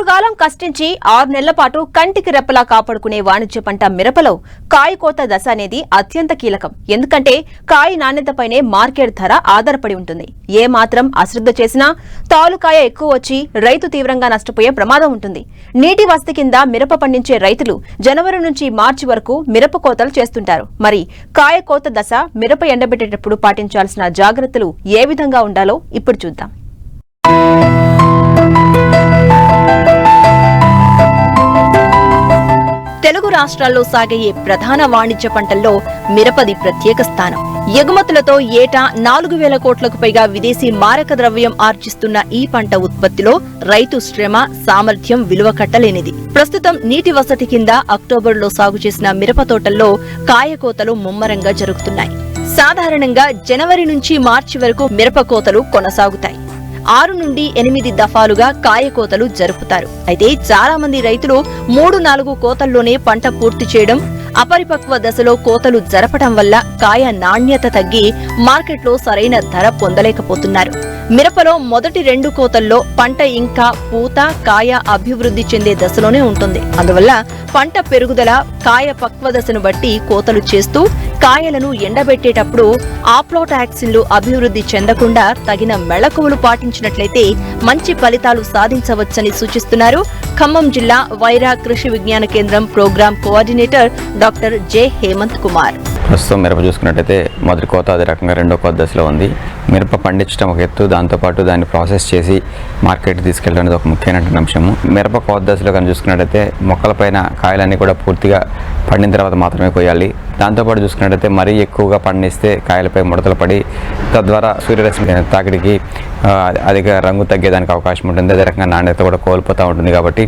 ఆరుగాలం కష్టించి 6 నెలల పాటు కంటికి రెప్పలా కాపాడుకునే వాణిజ్య పంట మిరపలో కాయ కోత దశ అనేది అత్యంత కీలకం. ఎందుకంటే కాయ నాణ్యతపైనే మార్కెట్ ధర ఆధారపడి ఉంటుంది. ఏ మాత్రం అశ్రద్ధ చేసినా తాలుకాయ ఎక్కువ వచ్చి రైతు తీవ్రంగా నష్టపోయే ప్రమాదం ఉంటుంది. నీటి వసతి కింద మిరప పండించే రైతులు జనవరి నుంచి మార్చి వరకు మిరప కోతలు చేస్తుంటారు. మరి కాయ కోత దశ మిరప ఎండబెట్టేటప్పుడు పాటించాల్సిన జాగ్రత్తలు ఏ విధంగా ఉండాలో ఇప్పుడు చూద్దాం. తెలుగు రాష్ట్రాల్లో సాగే ప్రధాన వాణిజ్య పంటల్లో మిరపది ప్రత్యేక స్థానం. ఎగుమతులతో ఏటా 4,000 కోట్లకు పైగా విదేశీ మారక ద్రవ్యం ఆర్జిస్తున్న ఈ పంట ఉత్పత్తిలో రైతు శ్రమ, సామర్థ్యం విలువ కట్టలేనిది. ప్రస్తుతం నీటి వసతి కింద అక్టోబర్లో సాగు చేసిన మిరప తోటల్లో కాయ కోతలు ముమ్మరంగా జరుగుతున్నాయి. సాధారణంగా జనవరి నుంచి మార్చి వరకు మిరప కోతలు కొనసాగుతాయి. 6 నుండి 8 దఫాలుగా కాయ కోతలు జరుపుతారు. అయితే చాలా మంది రైతులు 3-4 కోతల్లోనే పంట పూర్తి చేయడం, అపరిపక్వ దశలో కోతలు జరపడం వల్ల కాయ నాణ్యత తగ్గి మార్కెట్లో సరైన ధర పొందలేకపోతున్నారు. మిరపలో మొదటి 2 కోతల్లో పంట ఇంకా పూత, కాయ అభివృద్ధి చెందే దశలోనే ఉంటుంది. అందువల్ల పంట పెరుగుదల, కాయ పక్వ దశను బట్టి కోతలు చేస్తూ కాయలను ఎండబెట్టేటప్పుడు ఆప్లోటాక్సిన్లు అభివృద్ధి చెందకుండా తగిన మెళకువలు పాటించినట్లయితే మంచి ఫలితాలు సాధించవచ్చని సూచిస్తున్నారు ఖమ్మం జిల్లా Wyra Krishi Vignana Kendram program coordinator doctor J Hemanth Kumar. ప్రస్తుతం మిరప చూసుకున్నట్టయితే మొదటి కోత అదే రకంగా రెండో కోత దశలో ఉంది. మిరప పండించడం ఒక ఎత్తు, దాంతోపాటు దాన్ని ప్రాసెస్ చేసి మార్కెట్ తీసుకెళ్ళడం అనేది ఒక ముఖ్యమైన అంశము. మిరప కోత దశలో కానీ చూసుకున్నట్టయితే మొక్కలపైన కాయలన్నీ కూడా పూర్తిగా పండిన తర్వాత మాత్రమే కోయాలి. దాంతోపాటు చూసుకున్నట్టయితే మరీ ఎక్కువగా పండిస్తే కాయలపై ముడతలు పడి తద్వారా సూర్యరశ్మి తాకిడికి అధిక రంగు తగ్గేదానికి అవకాశం ఉంటుంది. అదే రకంగా నాణ్యత కూడా కోల్పోతూ ఉంటుంది. కాబట్టి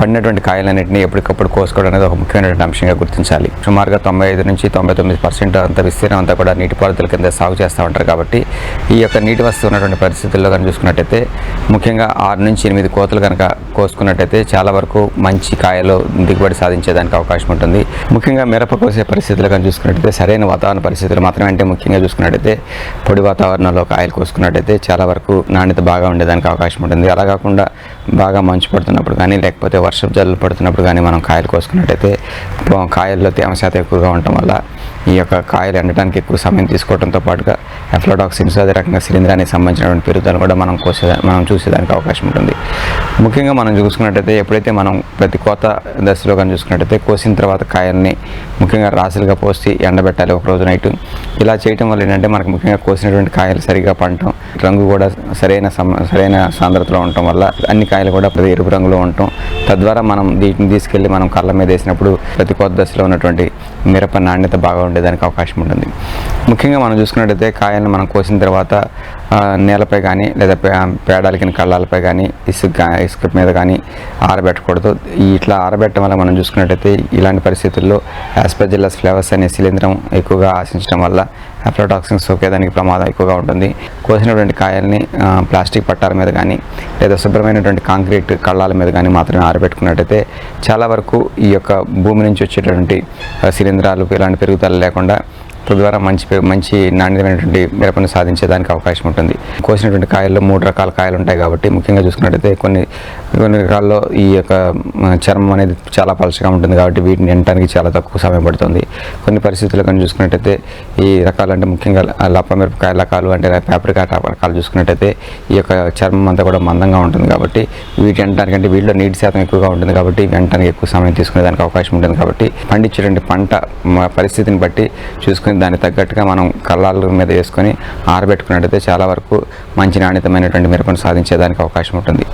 పండినటువంటి కాయలన్నింటినీ ఎప్పటికప్పుడు కోసుకోవడం అనేది ఒక ముఖ్యమైనటువంటి అంశంగా గుర్తించాలి. సుమారుగా 95 నుంచి 99% అంత విస్తీర్ణం అంతా కూడా నీటిపారుదల కింద సాగు చేస్తూ ఉంటారు. కాబట్టి ఈ యొక్క నీటి వసతి ఉన్నటువంటి పరిస్థితుల్లో కనుక చూసుకున్నట్టయితే ముఖ్యంగా 6 నుంచి 8 కోతలు కనుక కోసుకున్నట్టయితే చాలా వరకు మంచి కాయలు దిగుబడి సాధించేదానికి అవకాశం ఉంటుంది. ముఖ్యంగా మిరప కోసే పరిస్థితులు కనుక చూసుకున్నట్టయితే సరైన వాతావరణ పరిస్థితులు మాత్రమే, అంటే ముఖ్యంగా చూసుకున్నట్టయితే పొడి వాతావరణంలో కాయలు కోసుకున్నట్టయితే చాలా వరకు నాణ్యత బాగా ఉండేదానికి అవకాశం ఉంటుంది. అలా కాకుండా బాగా మంచు పడుతున్నప్పుడు కానీ లేకపోతే వర్షపు జల్లులు పడుతున్నప్పుడు కానీ మనం కాయలు కోసుకున్నట్టయితే కాయల్లో తేమ శాతం ఎక్కువగా ఉండటం వల్ల ఈ యొక్క కాయలు ఎండటానికి ఎక్కువ సమయం తీసుకోవడంతో పాటుగా అఫ్లాటాక్సిన్స్ అదే రకంగా శిలీంధ్రానికి సంబంధించినటువంటి పెరుగుదల కూడా మనం చూసేదానికి అవకాశం ఉంటుంది. ముఖ్యంగా మనం చూసుకున్నట్టయితే ఎప్పుడైతే మనం ప్రతి కోత దశలో కానీ చూసుకున్నట్టయితే కోసిన తర్వాత కాయల్ని ముఖ్యంగా రాసులుగా పోసి ఎండబెట్టాలి ఒక రోజు నైట్. ఇలా చేయటం వల్ల ఏంటంటే మనకు ముఖ్యంగా కోసినటువంటి కాయలు సరిగా పండటం, రంగు కూడా సరైన సాంద్రతలో ఉండటం వల్ల అన్ని కాయలు కూడా ఎరుపు రంగులో ఉండటం, తద్వారా మనం వీటిని తీసుకెళ్ళి మనం కళ్ళ మీద వేసినప్పుడు ప్రతి కోత దశలో ఉన్నటువంటి మిరప నాణ్యత బాగా ఉండేదానికి అవకాశం ఉంటుంది. ముఖ్యంగా మనం చూసుకున్నట్టయితే కాయలను మనం కోసిన తర్వాత నేలపై కానీ లేదా పేడాలకి కళ్ళాలపై కానీ ఇసుక మీద కానీ ఆరబెట్టకూడదు. ఇట్లా ఆరబెట్టడం వల్ల మనం చూసుకున్నట్టయితే ఇలాంటి పరిస్థితుల్లో ఆస్పర్జిల్లస్ ఫ్లేవర్స్ అనే శిలీంధ్రం ఎక్కువగా ఆశించడం వల్ల అఫ్లాటాక్సిన్స్ సోకేదానికి ప్రమాదం ఎక్కువగా ఉంటుంది. కోసినటువంటి కాయల్ని ప్లాస్టిక్ పట్టాల మీద కానీ లేదా శుభ్రమైనటువంటి కాంక్రీట్ కళ్ళాల మీద కానీ మాత్రమే ఆరబెట్టుకున్నట్టయితే చాలా వరకు ఈ యొక్క భూమి నుంచి వచ్చేటటువంటి శిలీంధ్రాలు ఇలాంటి పెరుగుదల లేకుండా తద్వారా మంచి నాణ్యమైనటువంటి మిరపను సాధించేదానికి అవకాశం ఉంటుంది. కోసినటువంటి కాయల్లో 3 రకాల కాయలు ఉంటాయి. కాబట్టి ముఖ్యంగా చూసుకున్నట్టయితే కొన్ని రకాల్లో ఈ యొక్క చర్మం అనేది చాలా పలచగా ఉంటుంది. కాబట్టి వీటిని ఎండటానికి చాలా తక్కువ సమయం పడుతుంది. కొన్ని పరిస్థితుల్లో కానీ చూసుకున్నట్టయితే ఈ రకాలు అంటే ముఖ్యంగా లప్ప మిరపకాయ రకాలు అంటే పాప్రికా రకాలు చూసుకున్నట్టయితే ఈ యొక్క చర్మం అంతా కూడా మందంగా ఉంటుంది. కాబట్టి వీటి ఎండటానికి అంటే వీటిలో నీటి శాతం ఎక్కువగా ఉంటుంది. కాబట్టి ఎండటానికి ఎక్కువ సమయం తీసుకునేదానికి అవకాశం ఉంటుంది. కాబట్టి పండించేటువంటి పంట పరిస్థితిని బట్టి చూసుకుని దానికి తగ్గట్టుగా మనం కళ్ళాల మీద వేసుకొని ఆరబెట్టుకున్నట్టయితే చాలా వరకు మంచి నాణ్యతమైనటువంటి మిరపను సాధించేదానికి అవకాశం ఉంటుంది.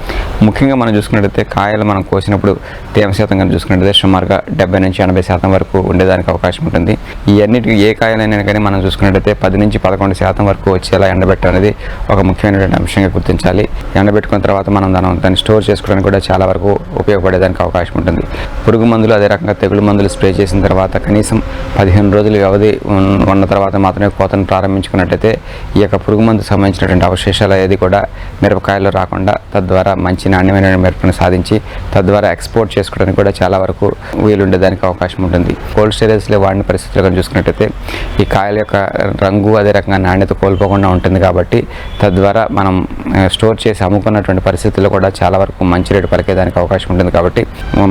ముఖ్యంగా మనం చూసుకున్నట్టయితే కాయలు మనం కోసినప్పుడు తేమ శాతం కనుక చూసుకున్నట్టయితే సుమారుగా 70 నుంచి 80% వరకు ఉండేదానికి అవకాశం ఉంటుంది. ఈ అన్నిటికీ ఏ కాయలైనా కానీ మనం చూసుకున్నట్టయితే 10 నుంచి 11% వరకు వచ్చేలా ఎండబెట్టడం అనేది ఒక ముఖ్యమైనటువంటి అంశంగా గుర్తించాలి. ఎండబెట్టుకున్న తర్వాత మనం దాన్ని స్టోర్ చేసుకోవడానికి కూడా చాలా వరకు ఉపయోగపడేదానికి అవకాశం ఉంటుంది. పురుగు మందులు అదే రకంగా తెగులు మందులు స్ప్రే చేసిన తర్వాత కనీసం 15 రోజుల వ్యవధి ఉన్న తర్వాత మాత్రమే కోతను ప్రారంభించుకున్నట్టయితే ఈ యొక్క పురుగు మందు సంబంధించినటువంటి అవశేషాలు ఏది కూడా మిరపకాయల్లో రాకుండా తద్వారా మంచి నాణ్యమైన మిరపను సాధించి తద్వారా ఎక్స్పోర్ట్ చేసుకోవడానికి కూడా చాలా వరకు వీలుండేదానికి అవకాశం ఉంటుంది. కోల్డ్ స్టోరేజ్లో వాడిన పరిస్థితులు కనుక చూసుకున్నట్టయితే ఈ కాయల యొక్క రంగు అదే రకంగా నాణ్యత కోల్పోకుండా ఉంటుంది కాబట్టి తద్వారా మనం స్టోర్ చేసి అమ్ముకున్నటువంటి పరిస్థితుల్లో కూడా చాలా వరకు మంచి రేటు పలికేదానికి అవకాశం ఉంటుంది. కాబట్టి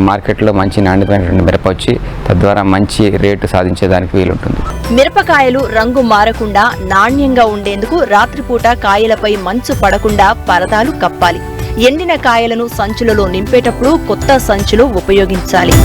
మార్కెట్లో మంచి నాణ్యతమైనటువంటి మిరప వచ్చి తద్వారా మంచి రేటు సాధించేదానికి వీలుంటుంది. మిరపకాయలు రంగు మారకుండా నాణ్యంగా ఉండేందుకు రాత్రిపూట కాయలపై మంచు పడకుండా పరదాలు కప్పాలి. ఎండిన కాయలను సంచులలో నింపేటప్పుడు కొత్త సంచులు ఉపయోగించాలి.